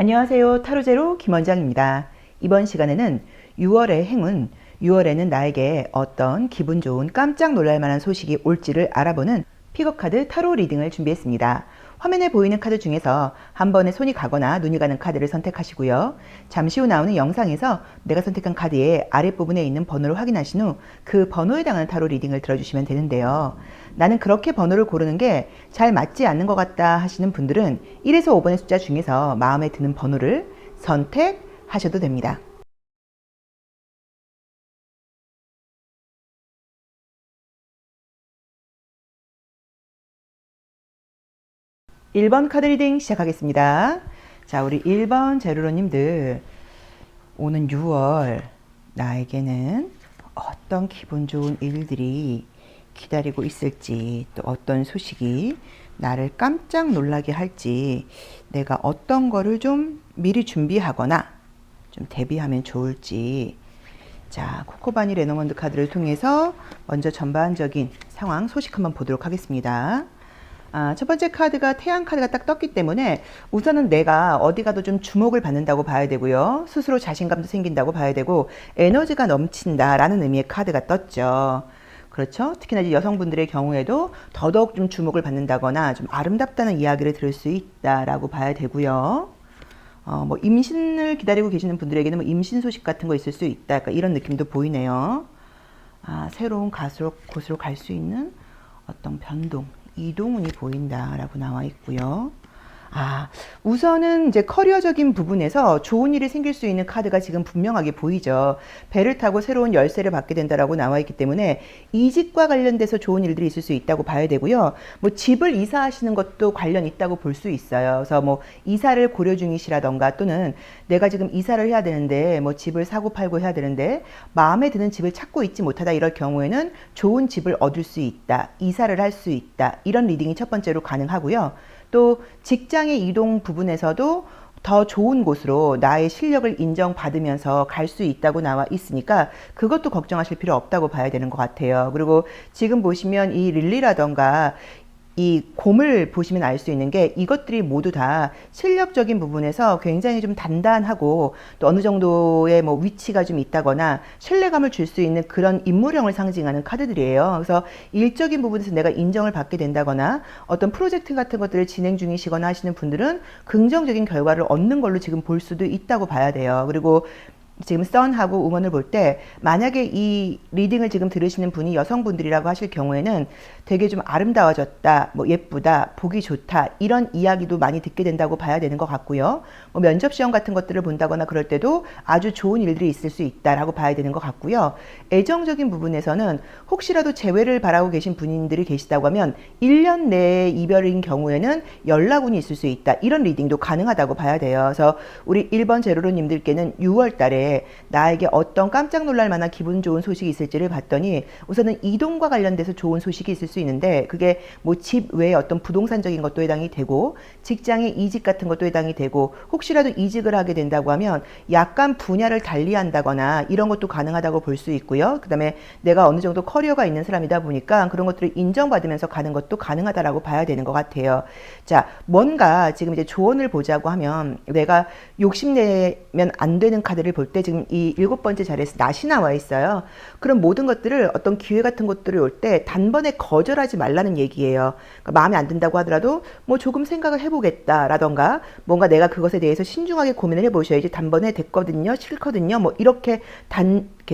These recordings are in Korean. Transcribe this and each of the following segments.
안녕하세요. 타로제로 김원장입니다. 이번 시간에는 6월의 행운, 6월에는 나에게 어떤 기분 좋은 깜짝 놀랄 만한 소식이 올지를 알아보는 픽업카드 타로 리딩을 준비했습니다. 화면에 보이는 카드 중에서 한 번에 손이 가거나 눈이 가는 카드를 선택하시고요. 잠시 후 나오는 영상에서 내가 선택한 카드의 아랫부분에 있는 번호를 확인하신 후 그 번호에 해당하는 타로 리딩을 들어주시면 되는데요. 나는 그렇게 번호를 고르는 게 잘 맞지 않는 것 같다 하시는 분들은 1에서 5번의 숫자 중에서 마음에 드는 번호를 선택하셔도 됩니다. 1번 카드 리딩 시작하겠습니다. 자, 우리 1번 제로로님들, 오는 6월 나에게는 어떤 기분 좋은 일들이 기다리고 있을지, 또 어떤 소식이 나를 깜짝 놀라게 할지, 내가 어떤 거를 좀 미리 준비하거나 좀 대비하면 좋을지. 자, 코코바니 레노먼드 카드를 통해서 먼저 전반적인 상황 소식 한번 보도록 하겠습니다. 첫 번째 카드가 태양 카드가 딱 떴기 때문에 우선은 내가 어디 가도 좀 주목을 받는다고 봐야 되고요. 스스로 자신감도 생긴다고 봐야 되고 에너지가 넘친다라는 의미의 카드가 떴죠. 그렇죠. 특히나 이제 여성분들의 경우에도 더더욱 좀 주목을 받는다거나 좀 아름답다는 이야기를 들을 수 있다라고 봐야 되고요. 뭐 임신을 기다리고 계시는 분들에게는 뭐 임신 소식 같은 거 있을 수 있다. 약간 이런 느낌도 보이네요. 새로운 곳으로 갈 수 있는 어떤 변동, 이동운이 보인다라고 나와 있고요. 우선은 이제 커리어적인 부분에서 좋은 일이 생길 수 있는 카드가 지금 분명하게 보이죠. 배를 타고 새로운 열쇠를 받게 된다라고 나와 있기 때문에 이직과 관련돼서 좋은 일들이 있을 수 있다고 봐야 되고요. 뭐 집을 이사하시는 것도 관련 있다고 볼 수 있어요. 그래서 뭐 이사를 고려 중이시라던가 또는 내가 지금 이사를 해야 되는데 뭐 집을 사고 팔고 해야 되는데 마음에 드는 집을 찾고 있지 못하다 이럴 경우에는 좋은 집을 얻을 수 있다. 이사를 할 수 있다. 이런 리딩이 첫 번째로 가능하고요. 또 직장의 이동 부분에서도 더 좋은 곳으로 나의 실력을 인정받으면서 갈 수 있다고 나와 있으니까 그것도 걱정하실 필요 없다고 봐야 되는 것 같아요. 그리고 지금 보시면 이 릴리라던가 이 곰을 보시면 알 수 있는 게 이것들이 모두 다 실력적인 부분에서 굉장히 좀 단단하고 또 어느 정도의 뭐 위치가 좀 있다거나 신뢰감을 줄 수 있는 그런 인물형을 상징하는 카드들이에요. 그래서 일적인 부분에서 내가 인정을 받게 된다거나 어떤 프로젝트 같은 것들을 진행 중이시거나 하시는 분들은 긍정적인 결과를 얻는 걸로 지금 볼 수도 있다고 봐야 돼요. 그리고 지금 선하고 우먼을 볼 때 만약에 이 리딩을 지금 들으시는 분이 여성분들이라고 하실 경우에는 되게 좀 아름다워졌다, 뭐 예쁘다, 보기 좋다 이런 이야기도 많이 듣게 된다고 봐야 되는 것 같고요. 뭐 면접 시험 같은 것들을 본다거나 그럴 때도 아주 좋은 일들이 있을 수 있다라고 봐야 되는 것 같고요. 애정적인 부분에서는 혹시라도 재회를 바라고 계신 분들이 계시다고 하면 1년 내에 이별인 경우에는 연락운이 있을 수 있다. 이런 리딩도 가능하다고 봐야 돼요. 그래서 우리 1번 제로로님들께는 6월 달에 나에게 어떤 깜짝 놀랄 만한 기분 좋은 소식이 있을지를 봤더니 우선은 이동과 관련돼서 좋은 소식이 있을 수 있는데 그게 뭐 집 외에 어떤 부동산적인 것도 해당이 되고 직장의 이직 같은 것도 해당이 되고 혹시라도 이직을 하게 된다고 하면 약간 분야를 달리한다거나 이런 것도 가능하다고 볼 수 있고요. 그 다음에 내가 어느 정도 커리어가 있는 사람이다 보니까 그런 것들을 인정받으면서 가는 것도 가능하다라고 봐야 되는 것 같아요. 자, 뭔가 지금 이제 조언을 보자고 하면 내가 욕심내면 안 되는 카드를 볼 때 지금 이 7번째 자리에서 낫이 나와 있어요. 그럼 모든 것들을 어떤 기회 같은 것들이 올 때 단번에 거절하지 말라는 얘기예요. 그러니까 마음에 안 든다고 하더라도 뭐 조금 생각을 해보겠다라던가 뭔가 내가 그것에 대해서 신중하게 고민을 해보셔야지 단번에 됐거든요, 싫거든요, 뭐 이렇게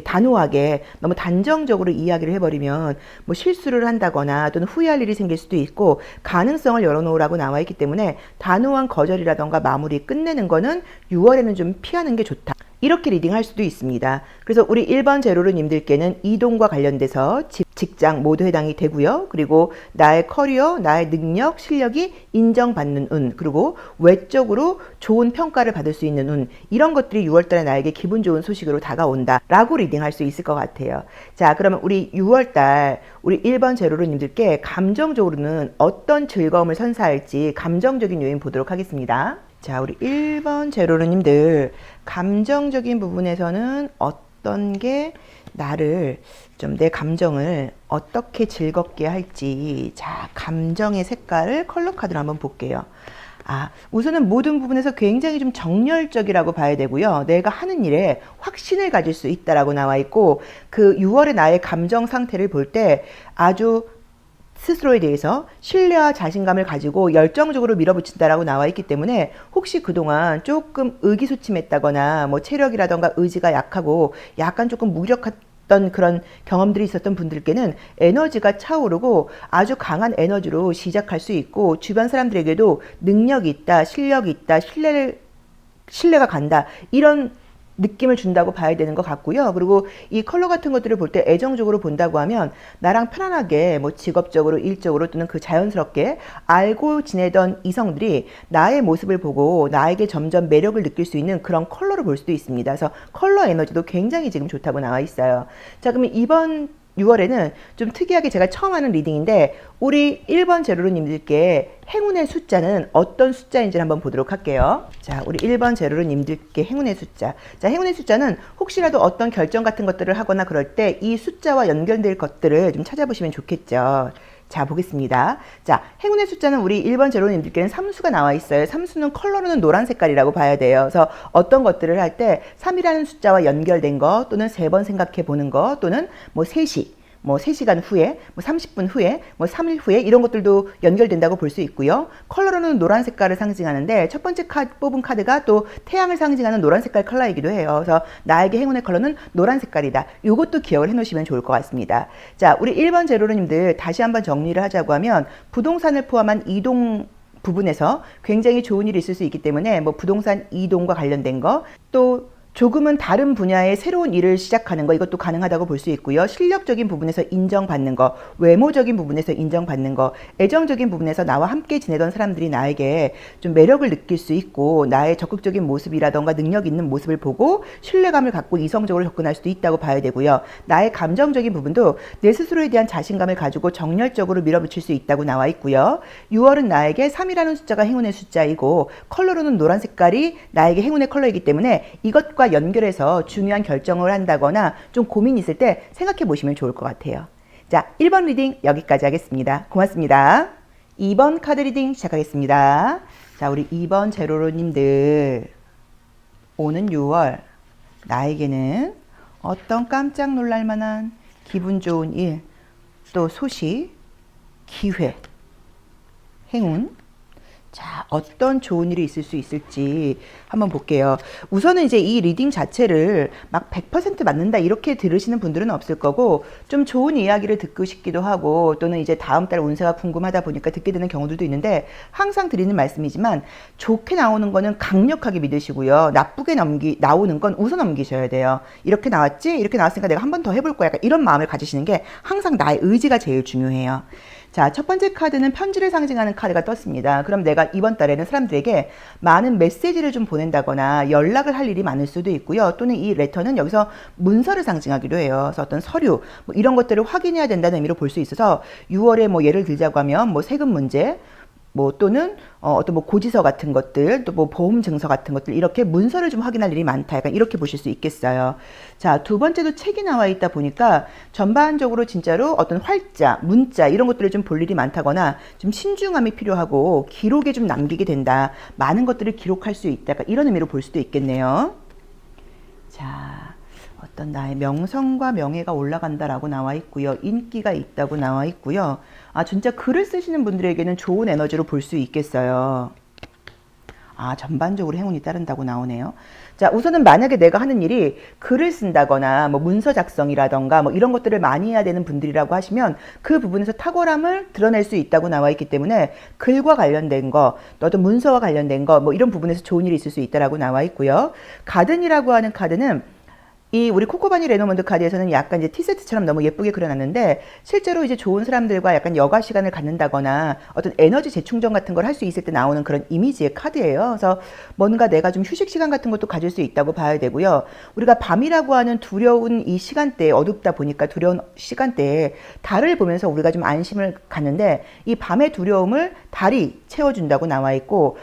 단호하게 너무 단정적으로 이야기를 해버리면 뭐 실수를 한다거나 또는 후회할 일이 생길 수도 있고 가능성을 열어놓으라고 나와 있기 때문에 단호한 거절이라던가 마무리 끝내는 거는 6월에는 좀 피하는 게 좋다. 이렇게 리딩할 수도 있습니다. 그래서 우리 1번 제로로님들께는 이동과 관련돼서 직장 모두 해당이 되고요. 그리고 나의 커리어, 나의 능력, 실력이 인정받는 운, 그리고 외적으로 좋은 평가를 받을 수 있는 운, 이런 것들이 6월달에 나에게 기분 좋은 소식으로 다가온다 라고 리딩할 수 있을 것 같아요. 자, 그러면 우리 6월달 우리 1번 제로로님들께 감정적으로는 어떤 즐거움을 선사할지 감정적인 요인 보도록 하겠습니다. 자, 우리 1번 제로로님들 감정적인 부분에서는 어떤 게 나를 좀 내 감정을 어떻게 즐겁게 할지. 자, 감정의 색깔을 컬러 카드로 한번 볼게요. 우선은 모든 부분에서 굉장히 좀 정열적이라고 봐야 되고요. 내가 하는 일에 확신을 가질 수 있다라고 나와 있고, 그 6월의 나의 감정 상태를 볼 때 아주 스스로에 대해서 신뢰와 자신감을 가지고 열정적으로 밀어붙인다라고 나와 있기 때문에, 혹시 그동안 조금 의기소침했다거나 뭐 체력이라던가 의지가 약하고 약간 조금 무력했던 그런 경험들이 있었던 분들께는 에너지가 차오르고 아주 강한 에너지로 시작할 수 있고, 주변 사람들에게도 능력이 있다, 실력이 있다, 신뢰가 간다, 이런 느낌을 준다고 봐야 되는 것 같고요. 그리고 이 컬러 같은 것들을 볼 때 애정적으로 본다고 하면, 나랑 편안하게 뭐 직업적으로, 일적으로 또는 그 자연스럽게 알고 지내던 이성들이 나의 모습을 보고 나에게 점점 매력을 느낄 수 있는 그런 컬러를 볼 수도 있습니다. 그래서 컬러 에너지도 굉장히 지금 좋다고 나와 있어요. 자, 그러면 이번 6월에는 좀 특이하게 제가 처음 하는 리딩인데, 우리 1번 제로로님들께 행운의 숫자는 어떤 숫자인지 한번 보도록 할게요. 자, 우리 1번 제로로님들께 행운의 숫자. 자, 행운의 숫자는 혹시라도 어떤 결정 같은 것들을 하거나 그럴 때 이 숫자와 연결될 것들을 좀 찾아보시면 좋겠죠. 자, 보겠습니다. 자, 행운의 숫자는 우리 1번 제로님들께는 삼수가 나와 있어요. 삼수는 컬러로는 노란 색깔이라고 봐야 돼요. 그래서 어떤 것들을 할 때 3이라는 숫자와 연결된 거, 또는 3번 생각해 보는 거, 또는 뭐 3시, 뭐 3시간 후에, 뭐 30분 후에, 뭐 3일 후에, 이런 것들도 연결된다고 볼 수 있고요. 컬러로는 노란 색깔을 상징하는데, 첫 번째 뽑은 카드가 또 태양을 상징하는 노란 색깔 컬러이기도 해요. 그래서 나에게 행운의 컬러는 노란 색깔이다. 이것도 기억을 해 놓으시면 좋을 것 같습니다. 자, 우리 1번 제로로님들 다시 한번 정리를 하자고 하면, 부동산을 포함한 이동 부분에서 굉장히 좋은 일이 있을 수 있기 때문에, 뭐 부동산 이동과 관련된 거, 또 조금은 다른 분야의 새로운 일을 시작하는 거, 이것도 가능하다고 볼 수 있고요. 실력적인 부분에서 인정받는 거, 외모적인 부분에서 인정받는 거, 애정적인 부분에서 나와 함께 지내던 사람들이 나에게 좀 매력을 느낄 수 있고, 나의 적극적인 모습이라던가 능력 있는 모습을 보고 신뢰감을 갖고 이성적으로 접근할 수도 있다고 봐야 되고요. 나의 감정적인 부분도 내 스스로에 대한 자신감을 가지고 정열적으로 밀어붙일 수 있다고 나와 있고요. 6월은 나에게 3이라는 숫자가 행운의 숫자이고, 컬러로는 노란 색깔이 나에게 행운의 컬러이기 때문에 이것과 연결해서 중요한 결정을 한다거나 좀 고민이 있을 때 생각해 보시면 좋을 것 같아요. 자, 1번 리딩 여기까지 하겠습니다. 고맙습니다. 2번 카드 리딩 시작하겠습니다. 자, 우리 2번 제로로님들, 오는 6월 나에게는 어떤 깜짝 놀랄 만한 기분 좋은 일, 또 소식, 기회, 행운, 자, 어떤 좋은 일이 있을 수 있을지 한번 볼게요. 우선은 이제 이 리딩 자체를 막 100% 맞는다 이렇게 들으시는 분들은 없을 거고, 좀 좋은 이야기를 듣고 싶기도 하고, 또는 이제 다음 달 운세가 궁금하다 보니까 듣게 되는 경우들도 있는데, 항상 드리는 말씀이지만 좋게 나오는 거는 강력하게 믿으시고요. 나쁘게 나오는 건 웃어 넘기셔야 돼요. 이렇게 나왔지? 이렇게 나왔으니까 내가 한 번 더 해볼 거야. 약간 이런 마음을 가지시는 게 항상 나의 의지가 제일 중요해요. 자, 첫 번째 카드는 편지를 상징하는 카드가 떴습니다. 그럼 내가 이번 달에는 사람들에게 많은 메시지를 좀 보낸다거나 연락을 할 일이 많을 수도 있고요. 또는 이 레터는 여기서 문서를 상징하기도 해요. 그래서 어떤 서류, 뭐 이런 것들을 확인해야 된다는 의미로 볼 수 있어서, 6월에 뭐 예를 들자고 하면 뭐 세금 문제, 뭐 또는 어떤 뭐 고지서 같은 것들, 또 뭐 보험 증서 같은 것들, 이렇게 문서를 좀 확인할 일이 많다. 약간 이렇게 보실 수 있겠어요. 자, 두 번째도 책이 나와 있다 보니까 전반적으로 진짜로 어떤 활자, 문자 이런 것들을 좀 볼 일이 많다거나, 좀 신중함이 필요하고 기록에 좀 남기게 된다. 많은 것들을 기록할 수 있다. 약간 이런 의미로 볼 수도 있겠네요. 자, 어떤 나의 명성과 명예가 올라간다라고 나와 있고요. 인기가 있다고 나와 있고요. 진짜 글을 쓰시는 분들에게는 좋은 에너지로 볼 수 있겠어요. 전반적으로 행운이 따른다고 나오네요. 자, 우선은 만약에 내가 하는 일이 글을 쓴다거나 뭐 문서 작성이라던가 뭐 이런 것들을 많이 해야 되는 분들이라고 하시면, 그 부분에서 탁월함을 드러낼 수 있다고 나와 있기 때문에 글과 관련된 거, 또 어떤 문서와 관련된 거, 뭐 이런 부분에서 좋은 일이 있을 수 있다라고 나와 있고요. 가든이라고 하는 카드는, 이 우리 코코바니 레노먼드 카드에서는 약간 이제 티세트처럼 너무 예쁘게 그려놨는데, 실제로 이제 좋은 사람들과 약간 여가 시간을 갖는다거나 어떤 에너지 재충전 같은 걸 할 수 있을 때 나오는 그런 이미지의 카드예요. 그래서 뭔가 내가 좀 휴식 시간 같은 것도 가질 수 있다고 봐야 되고요. 우리가 밤이라고 하는 두려운 이 시간대에, 어둡다 보니까 두려운 시간대에 달을 보면서 우리가 좀 안심을 갖는데, 이 밤의 두려움을 달이 채워준다고 나와 있고,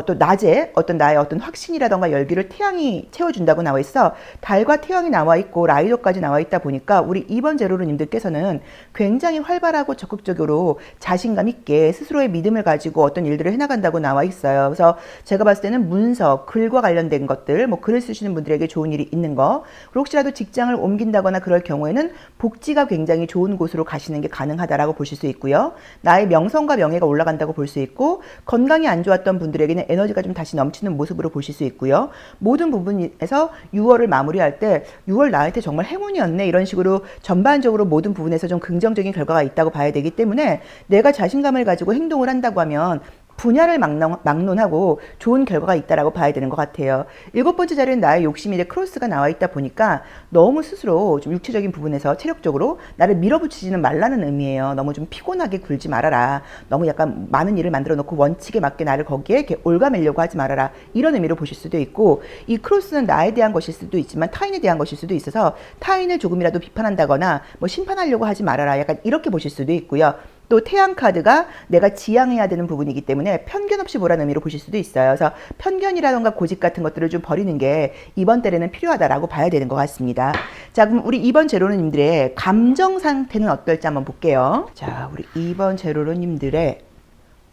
또 낮에 어떤 나의 어떤 확신이라던가 열기를 태양이 채워준다고 나와 있어. 달과 태양이 나와 있고 라이더까지 나와 있다 보니까 우리 2번 제로로님들께서는 굉장히 활발하고 적극적으로 자신감 있게 스스로의 믿음을 가지고 어떤 일들을 해나간다고 나와 있어요. 그래서 제가 봤을 때는 문서, 글과 관련된 것들, 뭐 글을 쓰시는 분들에게 좋은 일이 있는 거, 그리고 혹시라도 직장을 옮긴다거나 그럴 경우에는 복지가 굉장히 좋은 곳으로 가시는 게 가능하다라고 보실 수 있고요. 나의 명성과 명예가 올라간다고 볼 수 있고, 건강이 안 좋았던 분들에게는 에너지가 좀 다시 넘치는 모습으로 보실 수 있고요. 모든 부분에서 6월을 마무리할 때 6월 나한테 정말 행운이었네 이런 식으로 전반적으로 모든 부분에서 좀 긍정적인 결과가 있다고 봐야 되기 때문에 내가 자신감을 가지고 행동을 한다고 하면 분야를 막론하고 좋은 결과가 있다라고 봐야 되는 것 같아요. 7번째 자리는 나의 욕심이 내 크로스가 나와 있다 보니까 너무 스스로 좀 육체적인 부분에서 체력적으로 나를 밀어붙이지는 말라는 의미예요. 너무 좀 피곤하게 굴지 말아라. 너무 약간 많은 일을 만들어 놓고 원칙에 맞게 나를 거기에 이렇게 올가매려고 하지 말아라. 이런 의미로 보실 수도 있고, 이 크로스는 나에 대한 것일 수도 있지만 타인에 대한 것일 수도 있어서 타인을 조금이라도 비판한다거나 뭐 심판하려고 하지 말아라. 약간 이렇게 보실 수도 있고요. 또 태양 카드가 내가 지향해야 되는 부분이기 때문에 편견 없이 보라는 의미로 보실 수도 있어요. 그래서 편견이라던가 고집 같은 것들을 좀 버리는 게 이번 달에는 필요하다라고 봐야 되는 것 같습니다. 자, 그럼 우리 2번 제로로님들의 감정 상태는 어떨지 한번 볼게요. 자, 우리 2번 제로로님들의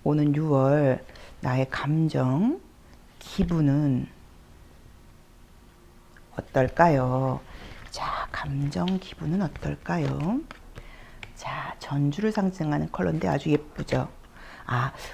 오는 6월 나의 감정, 기분은 어떨까요? 자, 감정, 기분은 어떨까요? 자, 전주를 상징하는 컬러인데 아주 예쁘죠?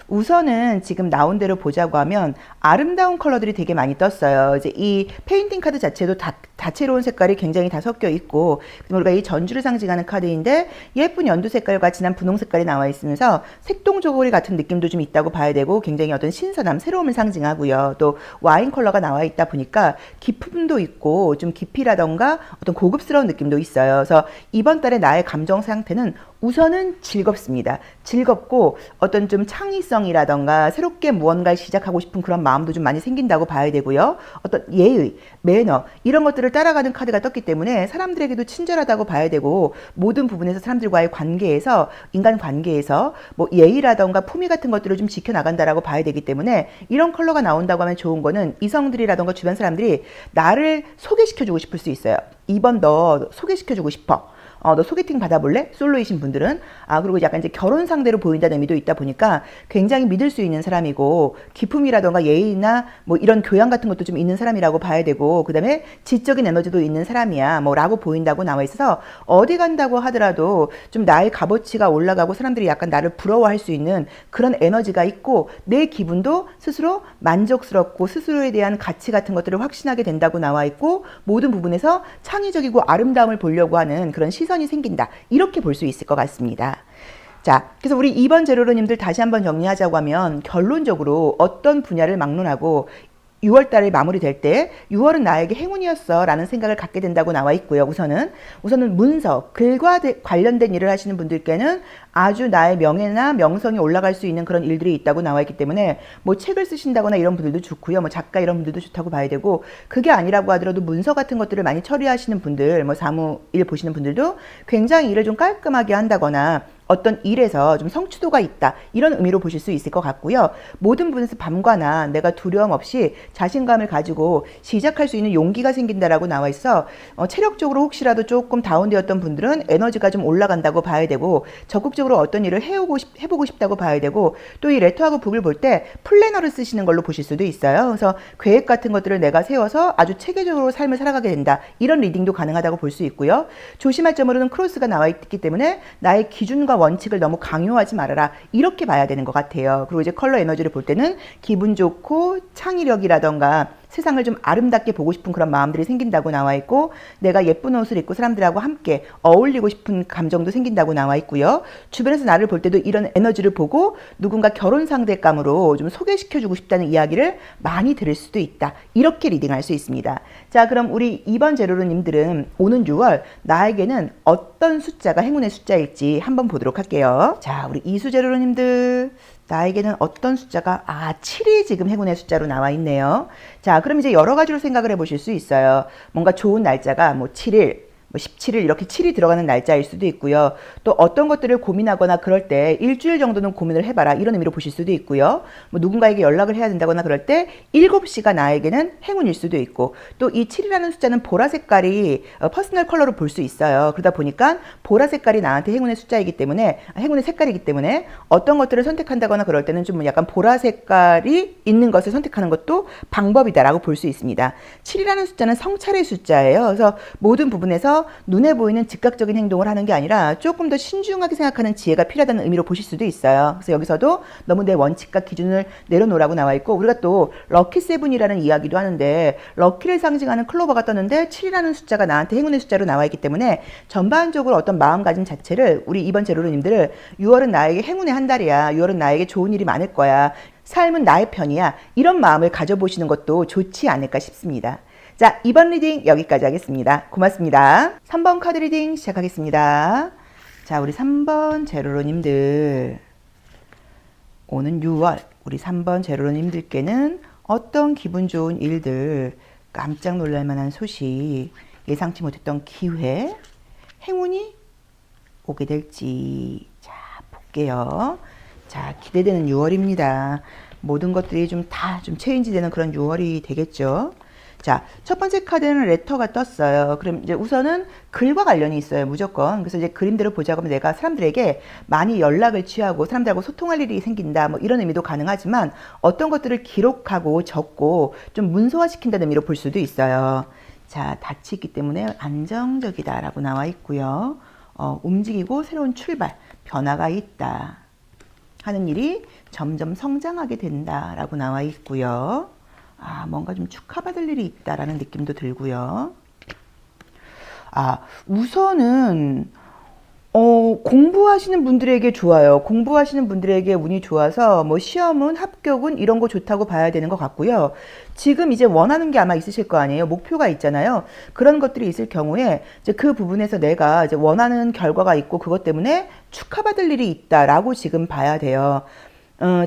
우선은 지금 나온 대로 보자고 하면 아름다운 컬러들이 되게 많이 떴어요. 이제 이 페인팅 카드 자체도 다채로운 색깔이 굉장히 다 섞여 있고, 우리가 이 전주를 상징하는 카드인데 예쁜 연두 색깔과 진한 분홍 색깔이 나와 있으면서 색동저고리 같은 느낌도 좀 있다고 봐야 되고, 굉장히 어떤 신선함, 새로움을 상징하고요. 또 와인 컬러가 나와 있다 보니까 기품도 있고 좀 깊이라던가 어떤 고급스러운 느낌도 있어요. 그래서 이번 달에 나의 감정 상태는 우선은 즐겁습니다. 즐겁고 어떤 좀 창의성이라던가 새롭게 무언가를 시작하고 싶은 그런 마음도 좀 많이 생긴다고 봐야 되고요. 어떤 예의, 매너 이런 것들을 따라가는 카드가 떴기 때문에 사람들에게도 친절하다고 봐야 되고, 모든 부분에서 사람들과의 관계에서, 인간 관계에서 뭐 예의라던가 품위 같은 것들을 좀 지켜나간다라고 봐야 되기 때문에 이런 컬러가 나온다고 하면 좋은 거는 이성들이라던가 주변 사람들이 나를 소개시켜주고 싶을 수 있어요. 이번 너 소개시켜주고 싶어. 너 소개팅 받아볼래? 솔로이신 분들은. 그리고 약간 이제 결혼 상대로 보인다는 의미도 있다 보니까 굉장히 믿을 수 있는 사람이고, 기품이라던가 예의나 뭐 이런 교양 같은 것도 좀 있는 사람이라고 봐야 되고, 그 다음에 지적인 에너지도 있는 사람이야 뭐 라고 보인다고 나와 있어서, 어디 간다고 하더라도 좀 나의 값어치가 올라가고 사람들이 약간 나를 부러워할 수 있는 그런 에너지가 있고, 내 기분도 스스로 만족스럽고 스스로에 대한 가치 같은 것들을 확신하게 된다고 나와 있고, 모든 부분에서 창의적이고 아름다움을 보려고 하는 그런 시선이 생긴다. 이렇게 볼 수 있을 것 같습니다. 자, 그래서 우리 2번 제로로님들 다시 한번 정리하자고 하면, 결론적으로 어떤 분야를 막론하고 6월 달에 마무리될 때 6월은 나에게 행운이었어 라는 생각을 갖게 된다고 나와 있고요. 우선은 문서, 글과 관련된 일을 하시는 분들께는 아주 나의 명예나 명성이 올라갈 수 있는 그런 일들이 있다고 나와 있기 때문에, 뭐 책을 쓰신다거나 이런 분들도 좋고요. 뭐 작가 이런 분들도 좋다고 봐야 되고, 그게 아니라고 하더라도 문서 같은 것들을 많이 처리하시는 분들, 뭐 사무일 보시는 분들도 굉장히 일을 좀 깔끔하게 한다거나 어떤 일에서 좀 성취도가 있다 이런 의미로 보실 수 있을 것 같고요. 모든 부분에서 밤과나 내가 두려움 없이 자신감을 가지고 시작할 수 있는 용기가 생긴다라고 나와 있어. 체력적으로 혹시라도 조금 다운되었던 분들은 에너지가 좀 올라간다고 봐야 되고, 적극적으로 어떤 일을 해보고 싶다고 봐야 되고, 또 이 레터하고 북을 볼 때 플래너를 쓰시는 걸로 보실 수도 있어요. 그래서 계획 같은 것들을 내가 세워서 아주 체계적으로 삶을 살아가게 된다 이런 리딩도 가능하다고 볼 수 있고요. 조심할 점으로는 크로스가 나와 있기 때문에 나의 기준과 원칙을 너무 강요하지 말아라 이렇게 봐야 되는 것 같아요. 그리고 이제 컬러 에너지를 볼 때는 기분 좋고 창의력이라던가 세상을 좀 아름답게 보고 싶은 그런 마음들이 생긴다고 나와 있고, 내가 예쁜 옷을 입고 사람들하고 함께 어울리고 싶은 감정도 생긴다고 나와 있고요. 주변에서 나를 볼 때도 이런 에너지를 보고 누군가 결혼 상대감으로 좀 소개시켜주고 싶다는 이야기를 많이 들을 수도 있다. 이렇게 리딩할 수 있습니다. 자, 그럼 우리 2번 제로로님들은 오는 6월 나에게는 어떤 숫자가 행운의 숫자일지 한번 보도록 할게요. 자, 우리 이수 제로로님들 나에게는 어떤 숫자가 7이 지금 행운의 숫자로 나와 있네요. 자, 그럼 이제 여러 가지로 생각을 해보실 수 있어요. 뭔가 좋은 날짜가 뭐 7일, 뭐 17일 이렇게 7이 들어가는 날짜일 수도 있고요. 또 어떤 것들을 고민하거나 그럴 때 일주일 정도는 고민을 해봐라 이런 의미로 보실 수도 있고요. 뭐 누군가에게 연락을 해야 된다거나 그럴 때 7시가 나에게는 행운일 수도 있고 또 이 7이라는 숫자는 보라 색깔이 퍼스널 컬러로 볼 수 있어요. 그러다 보니까 보라 색깔이 나한테 행운의 숫자이기 때문에 행운의 색깔이기 때문에 어떤 것들을 선택한다거나 그럴 때는 좀 약간 보라 색깔이 있는 것을 선택하는 것도 방법이다라고 볼 수 있습니다. 7이라는 숫자는 성찰의 숫자예요. 그래서 모든 부분에서 눈에 보이는 즉각적인 행동을 하는 게 아니라 조금 더 신중하게 생각하는 지혜가 필요하다는 의미로 보실 수도 있어요. 그래서 여기서도 너무 내 원칙과 기준을 내려놓으라고 나와 있고 우리가 또 럭키 세븐이라는 이야기도 하는데 럭키를 상징하는 클로버가 떴는데 7이라는 숫자가 나한테 행운의 숫자로 나와 있기 때문에 전반적으로 어떤 마음가짐 자체를 우리 이번 제로로님들 6월은 나에게 행운의 한 달이야. 6월은 나에게 좋은 일이 많을 거야. 삶은 나의 편이야. 이런 마음을 가져보시는 것도 좋지 않을까 싶습니다. 자, 이번 리딩 여기까지 하겠습니다. 고맙습니다. 3번 카드 리딩 시작하겠습니다. 자, 우리 3번 제로로님들 오는 6월 우리 3번 제로로님들께는 어떤 기분 좋은 일들, 깜짝 놀랄 만한 소식, 예상치 못했던 기회, 행운이 오게 될지 자 볼게요. 자, 기대되는 6월입니다. 모든 것들이 좀 다 좀 체인지되는 그런 6월이 되겠죠. 자, 첫 번째 카드는 레터가 떴어요. 그럼 이제 우선은 글과 관련이 있어요. 무조건. 그래서 이제 그림대로 보자고 하면 내가 사람들에게 많이 연락을 취하고 사람들하고 소통할 일이 생긴다. 뭐 이런 의미도 가능하지만 어떤 것들을 기록하고 적고 좀 문서화시킨다는 의미로 볼 수도 있어요. 자, 닻이 있기 때문에 안정적이다라고 나와 있고요. 움직이고 새로운 출발, 변화가 있다. 하는 일이 점점 성장하게 된다라고 나와 있고요. 뭔가 좀 축하받을 일이 있다라는 느낌도 들고요. 우선은 공부하시는 분들에게 좋아요. 공부하시는 분들에게 운이 좋아서 뭐 시험은 합격은 이런 거 좋다고 봐야 되는 것 같고요. 지금 이제 원하는 게 아마 있으실 거 아니에요. 목표가 있잖아요. 그런 것들이 있을 경우에 이제 그 부분에서 내가 이제 원하는 결과가 있고 그것 때문에 축하받을 일이 있다라고 지금 봐야 돼요.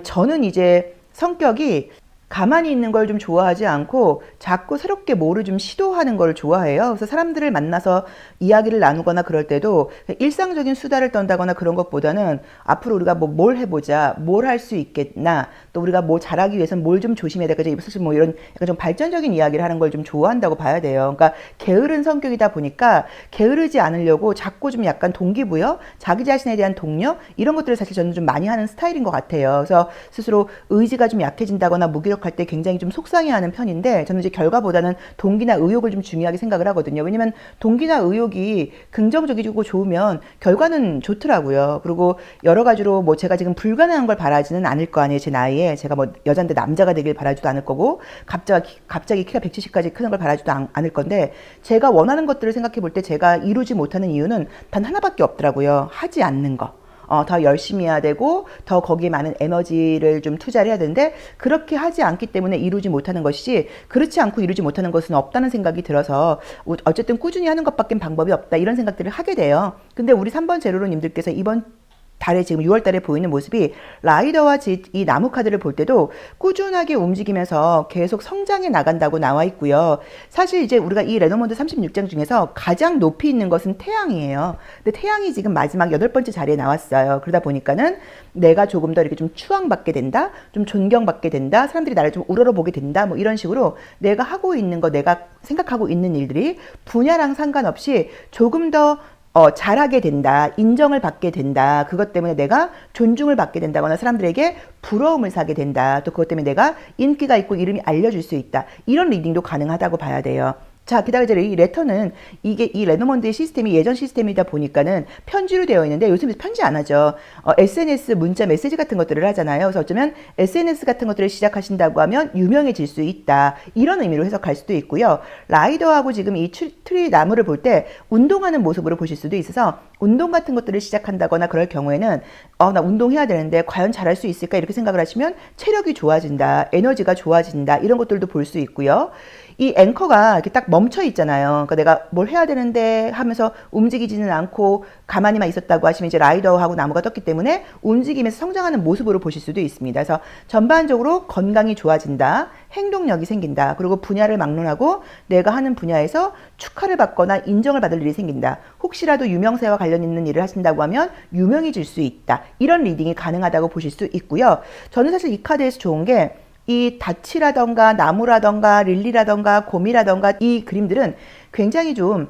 저는 이제 성격이 가만히 있는 걸 좀 좋아하지 않고 자꾸 새롭게 뭐를 좀 시도하는 걸 좋아해요. 그래서 사람들을 만나서 이야기를 나누거나 그럴 때도 일상적인 수다를 떤다거나 그런 것보다는 앞으로 우리가 뭐 뭘 해보자, 뭘 할 수 있겠나, 또 우리가 뭐 잘하기 위해서는 뭘 좀 조심해야 될까, 사실 뭐 이런 약간 좀 발전적인 이야기를 하는 걸 좀 좋아한다고 봐야 돼요. 그러니까 게으른 성격이다 보니까 게으르지 않으려고 자꾸 좀 약간 동기부여, 자기 자신에 대한 동료 이런 것들을 사실 저는 좀 많이 하는 스타일인 것 같아요. 그래서 스스로 의지가 좀 약해진다거나 무기력할 때 굉장히 좀 속상해하는 편인데 저는 이제 결과보다는 동기나 의욕을 좀 중요하게 생각을 하거든요. 왜냐면 동기나 의욕이 긍정적이고 좋으면 결과는 좋더라고요. 그리고 여러 가지로 뭐 제가 지금 불가능한 걸 바라지는 않을 거 아니에요. 제 나이에 제가 뭐 여잔데 남자가 되길 바라지도 않을 거고 갑자기 키가 170까지 크는 걸 바라지도 않을 건데 제가 원하는 것들을 생각해 볼 때 제가 이루지 못하는 이유는 단 하나밖에 없더라고요. 하지 않는 거. 더 열심히 해야 되고 더 거기에 많은 에너지를 좀 투자를 해야 되는데 그렇게 하지 않기 때문에 이루지 못하는 것이지 그렇지 않고 이루지 못하는 것은 없다는 생각이 들어서 어쨌든 꾸준히 하는 것밖엔 방법이 없다 이런 생각들을 하게 돼요. 근데 우리 3번 제로로님들께서 이번 달에 지금 6월 달에 보이는 모습이 라이더와 이 나무 카드를 볼 때도 꾸준하게 움직이면서 계속 성장해 나간다고 나와 있고요. 사실 이제 우리가 이 레노먼드 36장 중에서 가장 높이 있는 것은 태양이에요. 근데 태양이 지금 마지막 8번째 자리에 나왔어요. 그러다 보니까는 내가 조금 더 이렇게 좀 추앙받게 된다, 좀 존경받게 된다, 사람들이 나를 좀 우러러보게 된다, 뭐 이런 식으로 내가 하고 있는 거, 내가 생각하고 있는 일들이 분야랑 상관없이 조금 더 잘하게 된다, 인정을 받게 된다, 그것 때문에 내가 존중을 받게 된다거나 사람들에게 부러움을 사게 된다, 또 그것 때문에 내가 인기가 있고 이름이 알려질 수 있다, 이런 리딩도 가능하다고 봐야 돼요. 자, 게다가 이제 이 레터는 이게 이 레노먼드의 시스템이 예전 시스템이다 보니까는 편지로 되어 있는데 요즘 편지 안 하죠. SNS 문자 메시지 같은 것들을 하잖아요. 그래서 어쩌면 SNS 같은 것들을 시작하신다고 하면 유명해질 수 있다. 이런 의미로 해석할 수도 있고요. 라이더하고 지금 이 트리 나무를 볼 때 운동하는 모습으로 보실 수도 있어서 운동 같은 것들을 시작한다거나 그럴 경우에는 나 운동해야 되는데 과연 잘할 수 있을까 이렇게 생각을 하시면 체력이 좋아진다, 에너지가 좋아진다 이런 것들도 볼 수 있고요. 이 앵커가 이렇게 딱 멈춰 있잖아요. 그러니까 내가 뭘 해야 되는데 하면서 움직이지는 않고 가만히만 있었다고 하시면 이제 라이더하고 나무가 떴기 때문에 움직이면서 성장하는 모습으로 보실 수도 있습니다. 그래서 전반적으로 건강이 좋아진다, 행동력이 생긴다. 그리고 분야를 막론하고 내가 하는 분야에서 축하를 받거나 인정을 받을 일이 생긴다. 혹시라도 유명세와 관련 있는 일을 하신다고 하면 유명해질 수 있다. 이런 리딩이 가능하다고 보실 수 있고요. 저는 사실 이 카드에서 좋은 게 이 닻이라던가 나무라던가 릴리라던가 곰이라던가 이 그림들은 굉장히 좀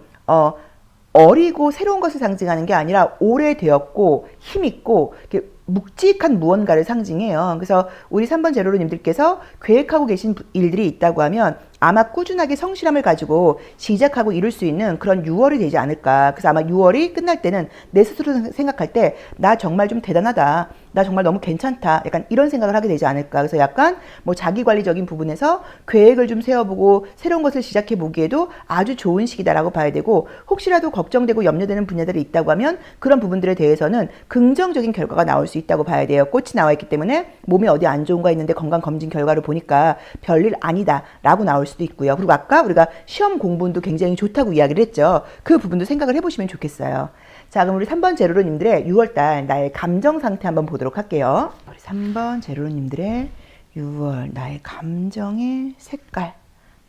어리고 새로운 것을 상징하는 게 아니라 오래되었고 힘있고 이렇게 묵직한 무언가를 상징해요. 그래서 우리 3번 제로로님들께서 계획하고 계신 일들이 있다고 하면 아마 꾸준하게 성실함을 가지고 시작하고 이룰 수 있는 그런 6월이 되지 않을까. 그래서 아마 6월이 끝날 때는 내 스스로 생각할 때 나 정말 좀 대단하다. 나 정말 너무 괜찮다. 약간 이런 생각을 하게 되지 않을까. 그래서 약간 뭐 자기관리적인 부분에서 계획을 좀 세워보고 새로운 것을 시작해보기에도 아주 좋은 시기다라고 봐야 되고, 혹시라도 걱정되고 염려되는 분야들이 있다고 하면 그런 부분들에 대해서는 긍정적인 결과가 나올 수 있다고 봐야 돼요. 꽃이 나와 있기 때문에 몸이 어디 안 좋은 거 있는데 건강검진 결과를 보니까 별일 아니다 라고 나올 수도 있고요. 그리고 아까 우리가 시험 공부도 굉장히 좋다고 이야기를 했죠. 그 부분도 생각을 해보시면 좋겠어요. 자, 그럼 우리 3번 제로로님들의 6월달 나의 감정 상태 한번 보도록 할게요. 우리 3번 제로로님들의 6월 나의 감정의 색깔,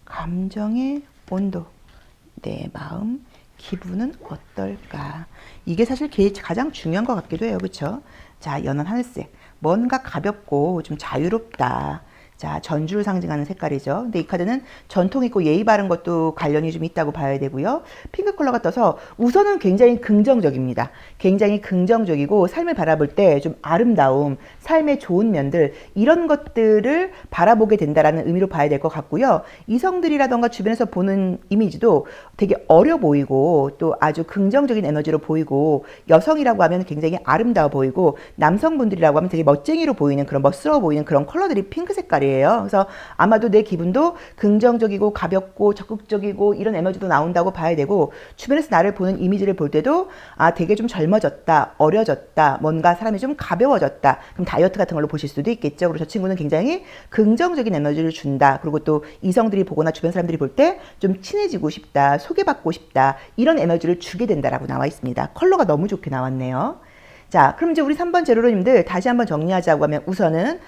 감정의 온도, 내 마음, 기분은 어떨까? 이게 사실 가장 중요한 것 같기도 해요. 그렇죠? 자, 연한 하늘색, 뭔가 가볍고 좀 자유롭다. 자, 전주를 상징하는 색깔이죠. 근데 이 카드는 전통 있고 예의 바른 것도 관련이 좀 있다고 봐야 되고요. 핑크 컬러가 떠서 우선은 굉장히 긍정적입니다. 굉장히 긍정적이고 삶을 바라볼 때 좀 아름다움, 삶의 좋은 면들 이런 것들을 바라보게 된다라는 의미로 봐야 될 것 같고요. 이성들이라던가 주변에서 보는 이미지도 되게 어려 보이고 또 아주 긍정적인 에너지로 보이고, 여성이라고 하면 굉장히 아름다워 보이고 남성분들이라고 하면 되게 멋쟁이로 보이는 그런 멋스러워 보이는 그런 컬러들이 핑크 색깔이에요. 그래서 아마도 내 기분도 긍정적이고 가볍고 적극적이고 이런 에너지도 나온다고 봐야 되고, 주변에서 나를 보는 이미지를 볼 때도 아, 되게 좀 젊어졌다, 어려졌다, 뭔가 사람이 좀 가벼워졌다. 그럼 다이어트 같은 걸로 보실 수도 있겠죠. 그리고 저 친구는 굉장히 긍정적인 에너지를 준다. 그리고 또 이성들이 보거나 주변 사람들이 볼 때 좀 친해지고 싶다, 소개받고 싶다, 이런 에너지를 주게 된다라고 나와 있습니다. 컬러가 너무 좋게 나왔네요. 자, 그럼 이제 우리 3번 제로로님들 다시 한번 정리하자고 하면 우선은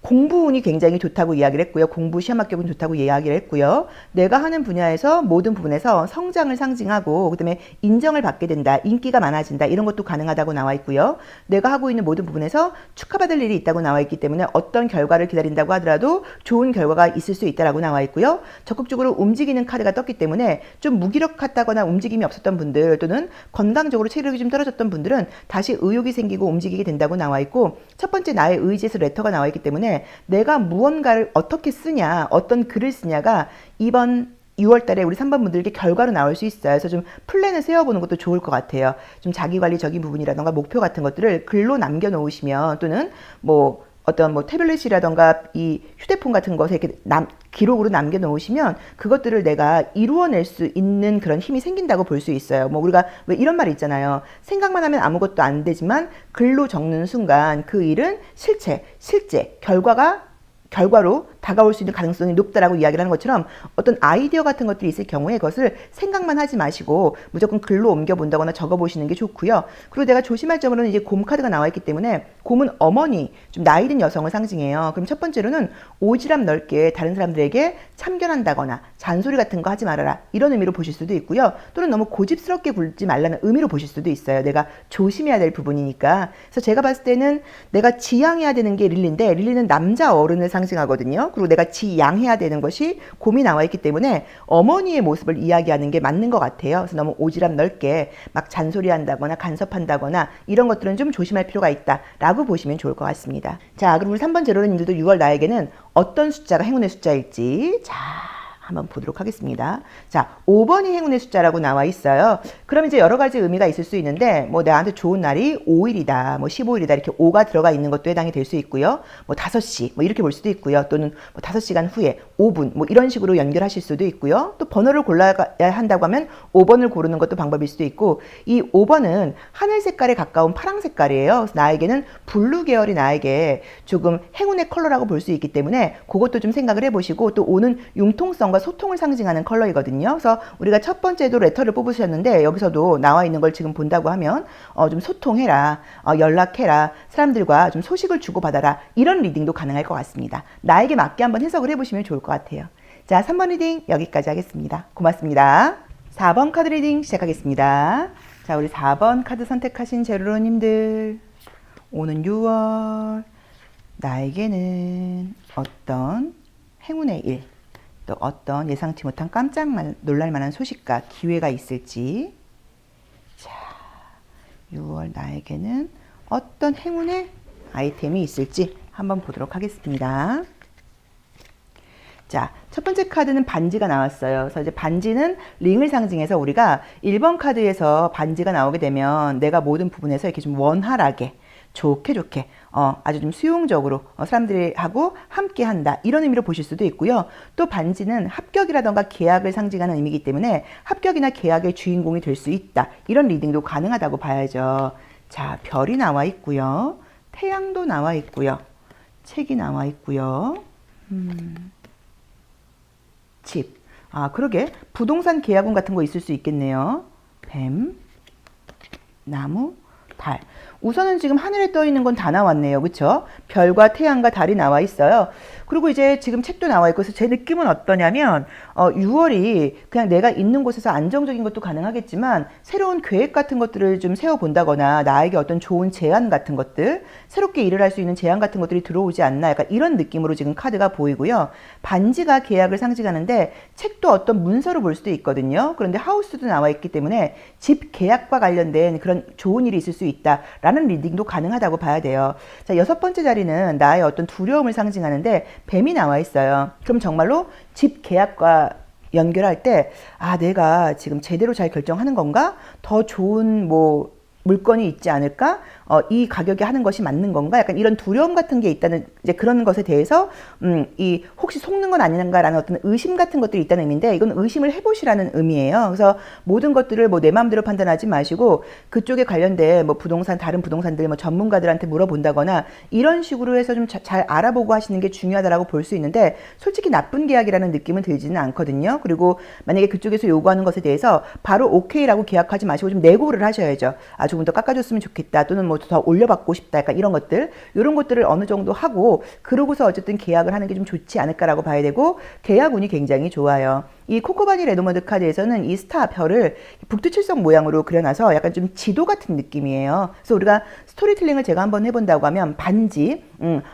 공부운이 굉장히 좋다고 이야기를 했고요. 공부 시험 합격은 좋다고 이야기를 했고요. 내가 하는 분야에서 모든 부분에서 성장을 상징하고 그다음에 인정을 받게 된다, 인기가 많아진다, 이런 것도 가능하다고 나와 있고요. 내가 하고 있는 모든 부분에서 축하받을 일이 있다고 나와 있기 때문에 어떤 결과를 기다린다고 하더라도 좋은 결과가 있을 수 있다라고 나와 있고요. 적극적으로 움직이는 카드가 떴기 때문에 좀 무기력하다거나 움직임이 없었던 분들, 또는 건강적으로 체력이 좀 떨어졌던 분들은 다시 의욕이 생기고 움직이게 된다고 나와 있고, 첫 번째 나의 의지에서 레터가 나와 있기 때문에 내가 무언가를 어떻게 쓰냐, 어떤 글을 쓰냐가 이번 6월 달에 우리 3번 분들께 결과로 나올 수 있어요. 그래서 좀 플랜을 세워보는 것도 좋을 것 같아요. 좀 자기관리적인 부분이라던가 목표 같은 것들을 글로 남겨놓으시면, 또는 뭐 어떤 뭐 태블릿이라던가 이 휴대폰 같은 것에 이렇게 기록으로 남겨놓으시면 그것들을 내가 이루어낼 수 있는 그런 힘이 생긴다고 볼 수 있어요. 뭐 우리가 왜 이런 말이 있잖아요. 생각만 하면 아무것도 안 되지만 글로 적는 순간 그 일은 실제 결과로 다가올 수 있는 가능성이 높다라고 이야기를 하는 것처럼, 어떤 아이디어 같은 것들이 있을 경우에 그것을 생각만 하지 마시고 무조건 글로 옮겨본다거나 적어보시는 게 좋고요. 그리고 내가 조심할 점으로는 이제 곰 카드가 나와 있기 때문에 곰은 어머니, 좀 나이 든 여성을 상징해요. 그럼 첫 번째로는 오지랖 넓게 다른 사람들에게 참견한다거나 잔소리 같은 거 하지 말아라, 이런 의미로 보실 수도 있고요. 또는 너무 고집스럽게 굴지 말라는 의미로 보실 수도 있어요. 내가 조심해야 될 부분이니까. 그래서 제가 봤을 때는 내가 지양해야 되는 게 릴리인데, 릴리는 남자 어른을 상징하거든요. 그리고 내가 지양해야 되는 것이 곰이 나와 있기 때문에 어머니의 모습을 이야기하는 게 맞는 것 같아요. 그래서 너무 오지랖 넓게 막 잔소리한다거나 간섭한다거나 이런 것들은 좀 조심할 필요가 있다라고 보시면 좋을 것 같습니다. 자, 그럼 우리 3번 제로님들도 6월 나에게는 어떤 숫자가 행운의 숫자일지 한번 보도록 하겠습니다. 자, 5번이 행운의 숫자라고 나와 있어요. 그럼 이제 여러 가지 의미가 있을 수 있는데, 뭐 나한테 좋은 날이 5일이다, 뭐 15일이다, 이렇게 5가 들어가 있는 것도 해당이 될 수 있고요. 뭐 5시, 뭐 이렇게 볼 수도 있고요. 또는 뭐 5시간 후에 5분, 뭐 이런 식으로 연결하실 수도 있고요. 또 번호를 골라야 한다고 하면 5번을 고르는 것도 방법일 수도 있고, 이 5번은 하늘 색깔에 가까운 파랑 색깔이에요. 그래서 나에게는 블루 계열이 나에게 조금 행운의 컬러라고 볼 수 있기 때문에 그것도 좀 생각을 해보시고, 또 오는 융통성 사람과 소통을 상징하는 컬러이거든요. 그래서 우리가 첫 번째도 레터를 뽑으셨는데 여기서도 나와 있는 걸 지금 본다고 하면 좀 소통해라, 연락해라, 사람들과 좀 소식을 주고받아라, 이런 리딩도 가능할 것 같습니다. 나에게 맞게 한번 해석을 해보시면 좋을 것 같아요. 자, 3번 리딩 여기까지 하겠습니다. 고맙습니다. 4번 카드 리딩 시작하겠습니다. 자, 우리 4번 카드 선택하신 제로로님들, 오는 6월 나에게는 어떤 행운의 일, 또 어떤 예상치 못한 깜짝 놀랄 만한 소식과 기회가 있을지, 자, 6월 나에게는 어떤 행운의 아이템이 있을지 한번 보도록 하겠습니다. 자, 첫 번째 카드는 반지가 나왔어요. 그래서 이제 반지는 링을 상징해서 우리가 1번 카드에서 반지가 나오게 되면 내가 모든 부분에서 이렇게 좀 원활하게 좋게 아주 좀 수용적으로 사람들하고 함께 한다, 이런 의미로 보실 수도 있고요. 또 반지는 합격이라던가 계약을 상징하는 의미이기 때문에 합격이나 계약의 주인공이 될 수 있다, 이런 리딩도 가능하다고 봐야죠. 자, 별이 나와 있고요. 태양도 나와 있고요. 책이 나와 있고요. 집. 그러게 부동산 계약운 같은 거 있을 수 있겠네요. 뱀, 나무, 달. 우선은 지금 하늘에 떠 있는 건 다 나왔네요. 그쵸? 별과 태양과 달이 나와 있어요. 그리고 이제 지금 책도 나와 있고, 그래서 제 느낌은 어떠냐면 6월이 그냥 내가 있는 곳에서 안정적인 것도 가능하겠지만 새로운 계획 같은 것들을 좀 세워본다거나 나에게 어떤 좋은 제안 같은 것들, 새롭게 일을 할 수 있는 제안 같은 것들이 들어오지 않나, 약간 이런 느낌으로 지금 카드가 보이고요. 반지가 계약을 상징하는데 책도 어떤 문서로 볼 수도 있거든요. 그런데 하우스도 나와 있기 때문에 집 계약과 관련된 그런 좋은 일이 있을 수 있다라는 리딩도 가능하다고 봐야 돼요. 자, 6번째 자리는 나의 어떤 두려움을 상징하는데 뱀이 나와 있어요. 그럼 정말로 집 계약과 연결할 때 내가 지금 제대로 잘 결정하는 건가? 더 좋은 물건이 있지 않을까? 이 가격에 하는 것이 맞는 건가? 약간 이런 두려움 같은 게 있다는, 이제 그런 것에 대해서 혹시 속는 건 아닌가라는 어떤 의심 같은 것들이 있다는 의미인데, 이건 의심을 해보시라는 의미예요. 그래서 모든 것들을 내 마음대로 판단하지 마시고 그쪽에 관련된 부동산, 다른 부동산들 전문가들한테 물어본다거나 이런 식으로 해서 좀 잘 알아보고 하시는 게 중요하다라고 볼 수 있는데, 솔직히 나쁜 계약이라는 느낌은 들지는 않거든요. 그리고 만약에 그쪽에서 요구하는 것에 대해서 바로 오케이라고 계약하지 마시고 좀 내고를 하셔야죠. 조금 더 깎아줬으면 좋겠다, 또는 더 올려받고 싶다, 약간 이런 것들, 이런 것들을 어느 정도 하고 그러고서 어쨌든 계약을 하는 게 좀 좋지 않을까라고 봐야 되고, 계약 운이 굉장히 좋아요. 이 코코바니 레노먼드 카드에서는 이 스타 별을 북두칠성 모양으로 그려놔서 약간 좀 지도 같은 느낌이에요. 그래서 우리가 스토리텔링을 제가 한번 해본다고 하면 반지,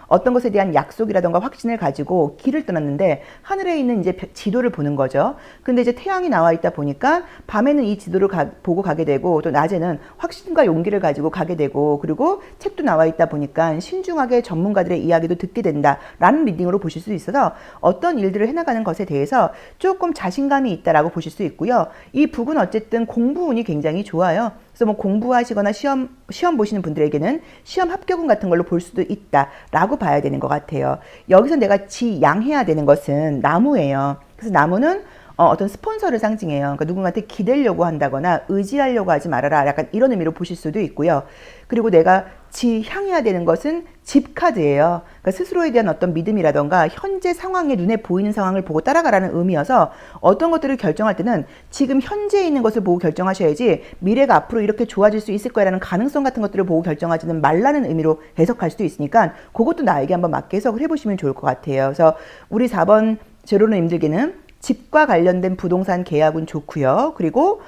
어떤 것에 대한 약속이라던가 확신을 가지고 길을 떠났는데 하늘에 있는 이제 지도를 보는 거죠. 근데 이제 태양이 나와 있다 보니까 밤에는 이 지도를 보고 가게 되고, 또 낮에는 확신과 용기를 가지고 가게 되고, 그리고 책도 나와 있다 보니까 신중하게 전문가들의 이야기도 듣게 된다라는 리딩으로 보실 수 있어서 어떤 일들을 해나가는 것에 대해서 조금 자신감이 있다라고 보실 수 있고요. 이 북은 어쨌든 공부 운이 굉장히 좋아요. 그래서 공부하시거나 시험 보시는 분들에게는 시험 합격운 같은 걸로 볼 수도 있다라고 봐야 되는 것 같아요. 여기서 내가 지양해야 되는 것은 나무예요. 그래서 나무는 어떤 스폰서를 상징해요. 그러니까 누군가한테 기대려고 한다거나 의지하려고 하지 말아라, 약간 이런 의미로 보실 수도 있고요. 그리고 내가 지향해야 되는 것은 집 카드예요. 그러니까 스스로에 대한 어떤 믿음이라던가 현재 상황에 눈에 보이는 상황을 보고 따라가라는 의미여서 어떤 것들을 결정할 때는 지금 현재에 있는 것을 보고 결정하셔야지 미래가 앞으로 이렇게 좋아질 수 있을 거라는 가능성 같은 것들을 보고 결정하지는 말라는 의미로 해석할 수도 있으니까 그것도 나에게 한번 맞게 해석을 해보시면 좋을 것 같아요. 그래서 우리 4번 제로님들께는 집과 관련된 부동산 계약은 좋고요. 그리고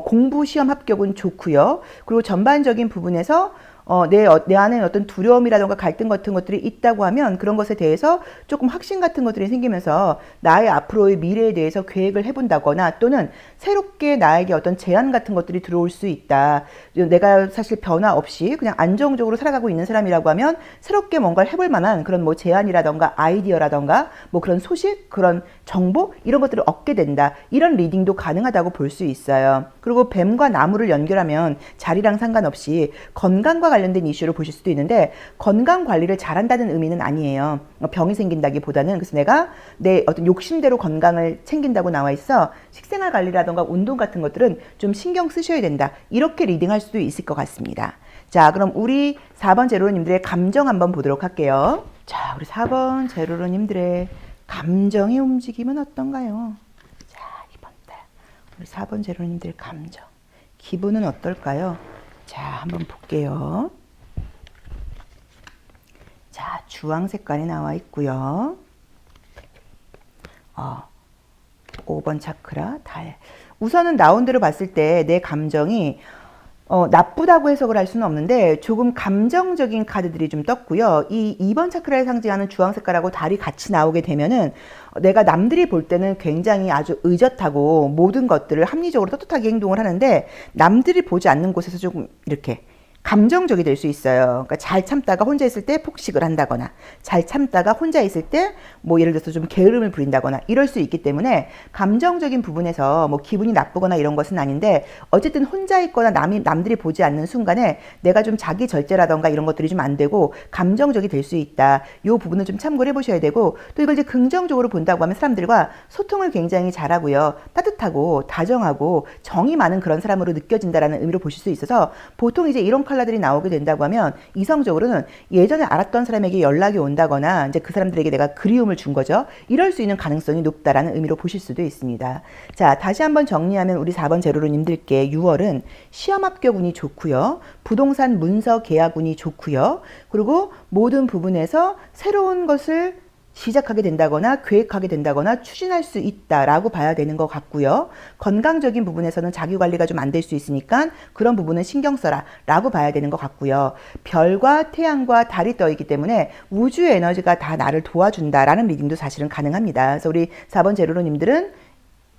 공부 시험 합격은 좋고요. 그리고 전반적인 부분에서 내 안에 어떤 두려움이라던가 갈등 같은 것들이 있다고 하면 그런 것에 대해서 조금 확신 같은 것들이 생기면서 나의 앞으로의 미래에 대해서 계획을 해본다거나, 또는 새롭게 나에게 어떤 제안 같은 것들이 들어올 수 있다. 내가 사실 변화 없이 그냥 안정적으로 살아가고 있는 사람이라고 하면 새롭게 뭔가를 해볼 만한 그런 제안이라던가 아이디어라던가 그런 소식, 그런 정보, 이런 것들을 얻게 된다, 이런 리딩도 가능하다고 볼 수 있어요. 그리고 뱀과 나무를 연결하면 자리랑 상관없이 건강과 관련된 이슈를 보실 수도 있는데, 건강 관리를 잘한다는 의미는 아니에요. 병이 생긴다기보다는, 그래서 내가 내 어떤 욕심대로 건강을 챙긴다고 나와 있어 식생활 관리라던가 운동 같은 것들은 좀 신경 쓰셔야 된다, 이렇게 리딩할 수도 있을 것 같습니다. 자, 그럼 우리 4번 제로로님들의 감정 한번 보도록 할게요. 자, 우리 4번 제로로님들의 감정의 움직임은 어떤가요? 자, 이번 달 우리 4번 제로님들 감정, 기분은 어떨까요? 자, 한번 볼게요. 자, 주황 색깔이 나와 있고요. 5번 차크라, 달. 우선은 나온 대로 봤을 때 내 감정이 나쁘다고 해석을 할 수는 없는데 조금 감정적인 카드들이 좀 떴고요. 이 2번 차크라를 상징하는 주황 색깔하고 달이 같이 나오게 되면은 내가 남들이 볼 때는 굉장히 아주 의젓하고 모든 것들을 합리적으로 떳떳하게 행동을 하는데 남들이 보지 않는 곳에서 조금 이렇게 감정적이 될 수 있어요. 그러니까 잘 참다가 혼자 있을 때 폭식을 한다거나, 잘 참다가 혼자 있을 때 뭐 예를 들어서 좀 게으름을 부린다거나 이럴 수 있기 때문에 감정적인 부분에서 뭐 기분이 나쁘거나 이런 것은 아닌데 어쨌든 혼자 있거나 남들이 보지 않는 순간에 내가 좀 자기 절제라던가 이런 것들이 좀 안 되고 감정적이 될 수 있다. 이 부분은 좀 참고를 해보셔야 되고 또 이걸 이제 긍정적으로 본다고 하면 사람들과 소통을 굉장히 잘하고요. 따뜻하고 다정하고 정이 많은 그런 사람으로 느껴진다라는 의미로 보실 수 있어서 보통 이제 이런 컬러들이 나오게 된다고 하면 이성적으로는 예전에 알았던 사람에게 연락이 온다거나 이제 그 사람들에게 내가 그리움을 준 거죠. 이럴 수 있는 가능성이 높다라는 의미로 보실 수도 있습니다. 자, 다시 한번 정리하면 우리 4번 제로로님들께 6월은 시험 합격 운이 좋고요. 부동산 문서 계약 운이 좋고요. 그리고 모든 부분에서 새로운 것을 시작하게 된다거나 계획하게 된다거나 추진할 수 있다라고 봐야 되는 것 같고요. 건강적인 부분에서는 자기관리가 좀 안 될 수 있으니까 그런 부분은 신경 써라 라고 봐야 되는 것 같고요. 별과 태양과 달이 떠 있기 때문에 우주의 에너지가 다 나를 도와준다라는 리딩도 사실은 가능합니다. 그래서 우리 4번 제로로님들은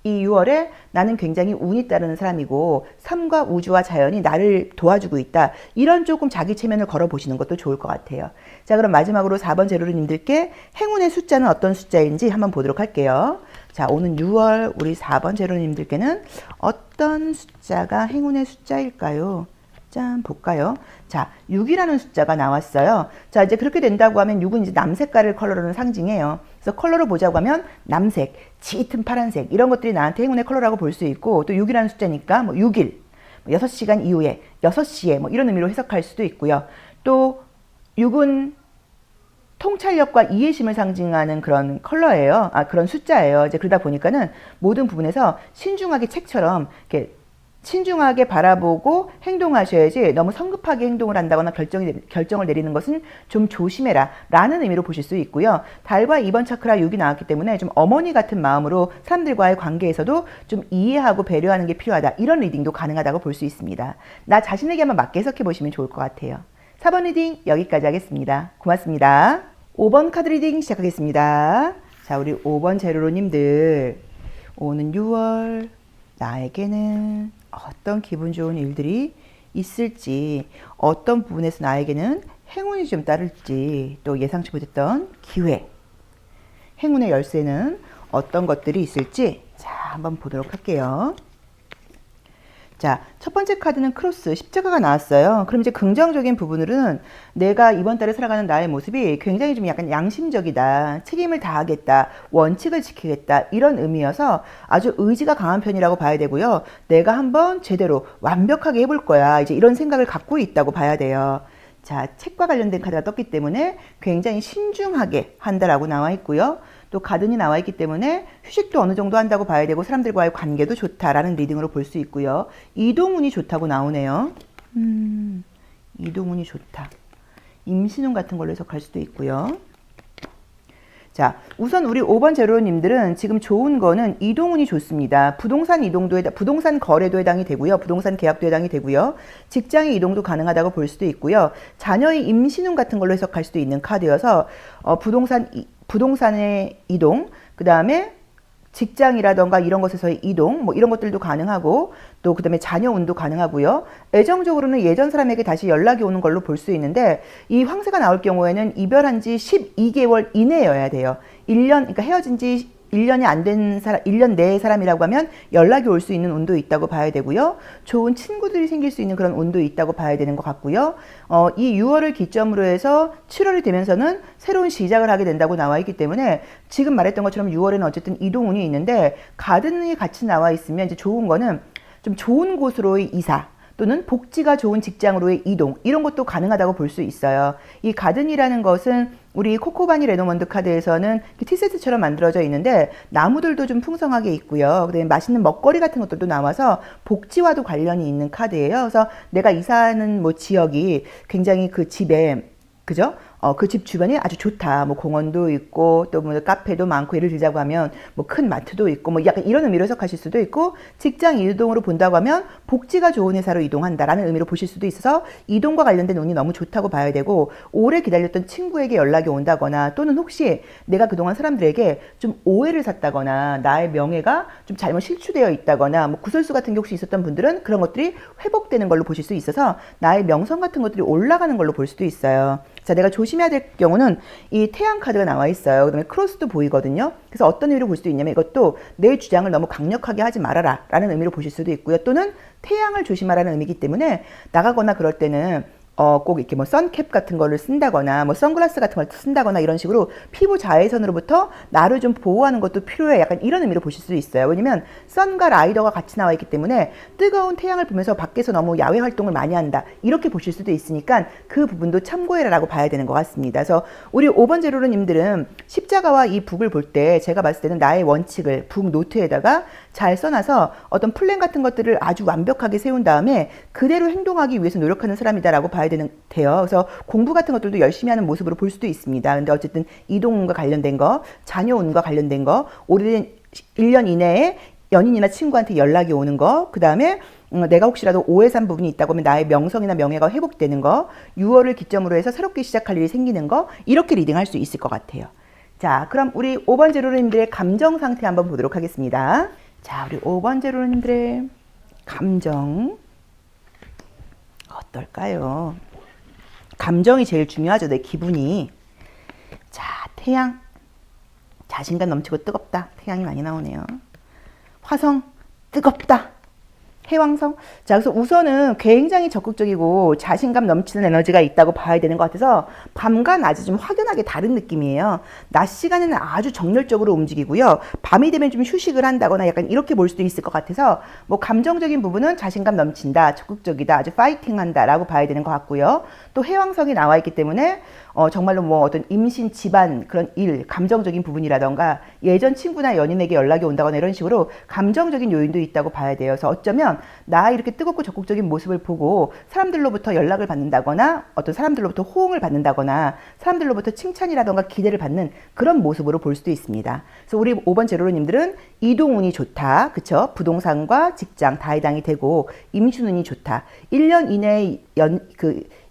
이 6월에 나는 굉장히 운이 따르는 사람이고 삶과 우주와 자연이 나를 도와주고 있다. 이런 조금 자기 체면을 걸어보시는 것도 좋을 것 같아요. 자, 그럼 마지막으로 4번 제로님들께 행운의 숫자는 어떤 숫자인지 한번 보도록 할게요. 자, 오는 6월 우리 4번 제로님들께는 어떤 숫자가 행운의 숫자일까요? 짠, 볼까요? 자, 6이라는 숫자가 나왔어요. 자, 이제 그렇게 된다고 하면 6은 이제 남색깔을 컬러로는 상징해요. 그래서 컬러로 보자고 하면 남색, 짙은 파란색 이런 것들이 나한테 행운의 컬러라고 볼 수 있고 또 6이라는 숫자니까 뭐 6일, 6시간 이후에, 6시에 뭐 이런 의미로 해석할 수도 있고요. 또 6은 통찰력과 이해심을 상징하는 그런 컬러예요. 그런 숫자예요. 이제 그러다 보니까는 모든 부분에서 신중하게 책처럼 이렇게 신중하게 바라보고 행동하셔야지 너무 성급하게 행동을 한다거나 결정을 내리는 것은 좀 조심해라 라는 의미로 보실 수 있고요. 달과 2번 차크라 6이 나왔기 때문에 좀 어머니 같은 마음으로 사람들과의 관계에서도 좀 이해하고 배려하는 게 필요하다. 이런 리딩도 가능하다고 볼 수 있습니다. 나 자신에게 한번 맞게 해석해 보시면 좋을 것 같아요. 4번 리딩 여기까지 하겠습니다. 고맙습니다. 5번 카드 리딩 시작하겠습니다. 자, 우리 5번 제로로님들 오는 6월 나에게는 어떤 기분 좋은 일들이 있을지, 어떤 부분에서 나에게는 행운이 좀 따를지, 또 예상치 못했던 기회, 행운의 열쇠는 어떤 것들이 있을지 자, 한번 보도록 할게요. 자, 첫 번째 카드는 크로스, 십자가가 나왔어요. 그럼 이제 긍정적인 부분으로는 내가 이번 달에 살아가는 나의 모습이 굉장히 좀 약간 양심적이다, 책임을 다하겠다, 원칙을 지키겠다 이런 의미여서 아주 의지가 강한 편이라고 봐야 되고요. 내가 한번 제대로 완벽하게 해볼 거야. 이제 이런 생각을 갖고 있다고 봐야 돼요. 자, 책과 관련된 카드가 떴기 때문에 굉장히 신중하게 한다라고 나와 있고요. 또 가든이 나와 있기 때문에 휴식도 어느 정도 한다고 봐야 되고 사람들과의 관계도 좋다라는 리딩으로 볼 수 있고요. 이동운이 좋다고 나오네요. 이동운이 좋다. 임신운 같은 걸로 해석할 수도 있고요. 자, 우선 우리 5번 제로님들은 지금 좋은 거는 이동운이 좋습니다. 부동산 이동도 부동산 거래도 해당이 되고요. 부동산 계약도 해당이 되고요. 직장의 이동도 가능하다고 볼 수도 있고요. 자녀의 임신운 같은 걸로 해석할 수도 있는 카드여서 부동산의 이동, 그 다음에 직장이라던가 이런 것에서의 이동, 뭐 이런 것들도 가능하고 또 그 다음에 자녀 운도 가능하고요. 애정적으로는 예전 사람에게 다시 연락이 오는 걸로 볼 수 있는데 이 황새가 나올 경우에는 이별한 지 12개월 이내여야 돼요. 1년, 그러니까 헤어진 지 1년이 안 된 사람, 1년 내의 사람이라고 하면 연락이 올 수 있는 운도 있다고 봐야 되고요. 좋은 친구들이 생길 수 있는 그런 운도 있다고 봐야 되는 것 같고요. 이 6월을 기점으로 해서 7월이 되면서는 새로운 시작을 하게 된다고 나와 있기 때문에 지금 말했던 것처럼 6월에는 어쨌든 이동운이 있는데 가든이 같이 나와 있으면 이제 좋은 거는 좀 좋은 곳으로의 이사, 또는 복지가 좋은 직장으로의 이동 이런 것도 가능하다고 볼 수 있어요. 이 가든이라는 것은 우리 코코바니 레노먼드 카드에서는 티세트처럼 만들어져 있는데 나무들도 좀 풍성하게 있고요. 그다음에 맛있는 먹거리 같은 것들도 나와서 복지와도 관련이 있는 카드예요. 그래서 내가 이사하는 뭐 지역이 굉장히 그 집에 그죠? 그 집 주변이 아주 좋다. 뭐 공원도 있고 또 뭐 카페도 많고 예를 들자고 하면 뭐 큰 마트도 있고 뭐 약간 이런 의미로 해석하실 수도 있고 직장 이동으로 본다고 하면 복지가 좋은 회사로 이동한다라는 의미로 보실 수도 있어서 이동과 관련된 운이 너무 좋다고 봐야 되고 오래 기다렸던 친구에게 연락이 온다거나 또는 혹시 내가 그동안 사람들에게 좀 오해를 샀다거나 나의 명예가 좀 잘못 실추되어 있다거나 뭐 구설수 같은 게 혹시 있었던 분들은 그런 것들이 회복되는 걸로 보실 수 있어서 나의 명성 같은 것들이 올라가는 걸로 볼 수도 있어요. 자, 내가 조심해야 될 경우는 이 태양 카드가 나와 있어요. 그다음에 크로스도 보이거든요. 그래서 어떤 의미로 볼 수도 있냐면 이것도 내 주장을 너무 강력하게 하지 말아라 라는 의미로 보실 수도 있고요. 또는 태양을 조심하라는 의미이기 때문에 나가거나 그럴 때는 꼭 이렇게 뭐 선캡 같은 거를 쓴다거나 뭐 선글라스 같은 걸 쓴다거나 이런 식으로 피부 자외선으로부터 나를 좀 보호하는 것도 필요해. 약간 이런 의미로 보실 수 있어요. 왜냐면 선과 라이더가 같이 나와 있기 때문에 뜨거운 태양을 보면서 밖에서 너무 야외 활동을 많이 한다. 이렇게 보실 수도 있으니까 그 부분도 참고해라라고 봐야 되는 것 같습니다. 그래서 우리 5번 제로로님들은 십자가와 이 북을 볼 때 제가 봤을 때는 나의 원칙을 북 노트에다가 잘 써놔서 어떤 플랜 같은 것들을 아주 완벽하게 세운 다음에 그대로 행동하기 위해서 노력하는 사람이다라고 봐야 돼요. 그래서 공부 같은 것들도 열심히 하는 모습으로 볼 수도 있습니다. 근데 어쨌든 이동운과 관련된 거, 자녀운과 관련된 거, 오래된 1년 이내에 연인이나 친구한테 연락이 오는 거, 그 다음에 내가 혹시라도 오해 산 부분이 있다고 하면 나의 명성이나 명예가 회복되는 거, 6월을 기점으로 해서 새롭게 시작할 일이 생기는 거, 이렇게 리딩할 수 있을 것 같아요. 자, 그럼 우리 5번 제로님들의 감정 상태 한번 보도록 하겠습니다. 자, 우리 5번 제로님들의 감정 어떨까요? 감정이 제일 중요하죠. 내 기분이. 자, 태양. 자신감 넘치고 뜨겁다. 태양이 많이 나오네요. 화성. 뜨겁다. 해왕성. 자, 그래서 우선은 굉장히 적극적이고 자신감 넘치는 에너지가 있다고 봐야 되는 것 같아서 밤과 낮이 좀 확연하게 다른 느낌이에요. 낮 시간에는 아주 정열적으로 움직이고요. 밤이 되면 좀 휴식을 한다거나 약간 이렇게 볼 수도 있을 것 같아서 뭐 감정적인 부분은 자신감 넘친다, 적극적이다, 아주 파이팅한다 라고 봐야 되는 것 같고요. 또 해왕성이 나와 있기 때문에 정말로 뭐 어떤 임신, 집안, 그런 일, 감정적인 부분이라던가 예전 친구나 연인에게 연락이 온다거나 이런 식으로 감정적인 요인도 있다고 봐야 돼요. 그래서 어쩌면 나 이렇게 뜨겁고 적극적인 모습을 보고 사람들로부터 연락을 받는다거나 어떤 사람들로부터 호응을 받는다거나 사람들로부터 칭찬이라던가 기대를 받는 그런 모습으로 볼 수도 있습니다. 그래서 우리 5번 제로로님들은 이동운이 좋다. 그쵸? 부동산과 직장 다 해당이 되고 임신운이 좋다. 1년 이내에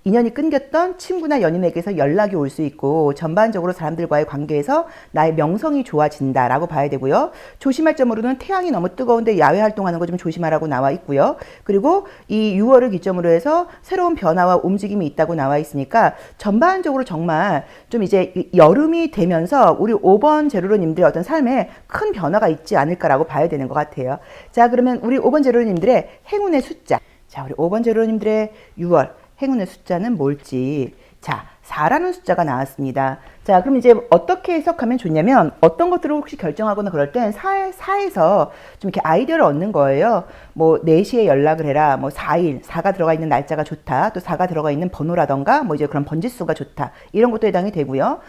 인연이 끊겼던 친구나 연인에게서 연락이 올 수 있고 전반적으로 사람들과의 관계에서 나의 명성이 좋아진다라고 봐야 되고요. 조심할 점으로는 태양이 너무 뜨거운데 야외 활동하는 거 좀 조심하라고 나와 있고요. 그리고 이 6월을 기점으로 해서 새로운 변화와 움직임이 있다고 나와 있으니까 전반적으로 정말 좀 이제 여름이 되면서 우리 5번 제로로님들의 어떤 삶에 큰 변화가 있지 않을까라고 봐야 되는 것 같아요. 자, 그러면 우리 5번 제로로님들의 행운의 숫자. 자, 우리 5번 제로로님들의 6월 행운의 숫자는 뭘지. 자, 4라는 숫자가 나왔습니다. 자, 그럼 이제 어떻게 해석하면 좋냐면 어떤 것들을 혹시 결정하거나 그럴 땐 4에서 좀 이렇게 아이디어를 얻는 거예요. 뭐 4시에 연락을 해라. 뭐 4일, 4가 들어가 있는 날짜가 좋다. 또 4가 들어가 있는 번호라던가 뭐 이제 그런 번지수가 좋다. 이런 것도 해당이 되고요.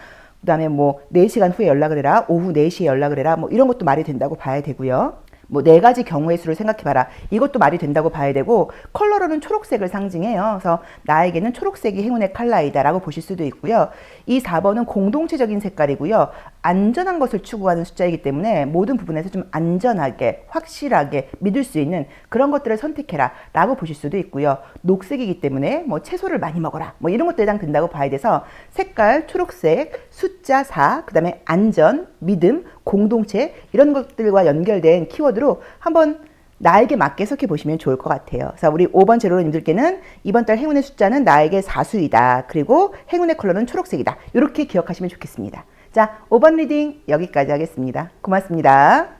그 다음에 뭐 4시간 후에 연락을 해라. 오후 4시에 연락을 해라. 뭐 이런 것도 말이 된다고 봐야 되고요. 뭐 4가지 경우의 수를 생각해봐라. 이것도 말이 된다고 봐야 되고 컬러로는 초록색을 상징해요. 그래서 나에게는 초록색이 행운의 컬러이다 라고 보실 수도 있고요. 이 4번은 공동체적인 색깔이고요. 안전한 것을 추구하는 숫자이기 때문에 모든 부분에서 좀 안전하게 확실하게 믿을 수 있는 그런 것들을 선택해라 라고 보실 수도 있고요. 녹색이기 때문에 뭐 채소를 많이 먹어라 뭐 이런 것도 해당된다고 봐야 돼서 색깔 초록색, 숫자 4, 그 다음에 안전, 믿음, 공동체 이런 것들과 연결된 키워드로 한번 나에게 맞게 해석해 보시면 좋을 것 같아요. 그래서 우리 5번 제로님들께는 이번 달 행운의 숫자는 나에게 4수이다. 그리고 행운의 컬러는 초록색이다. 이렇게 기억하시면 좋겠습니다. 자, 5번 리딩 여기까지 하겠습니다. 고맙습니다.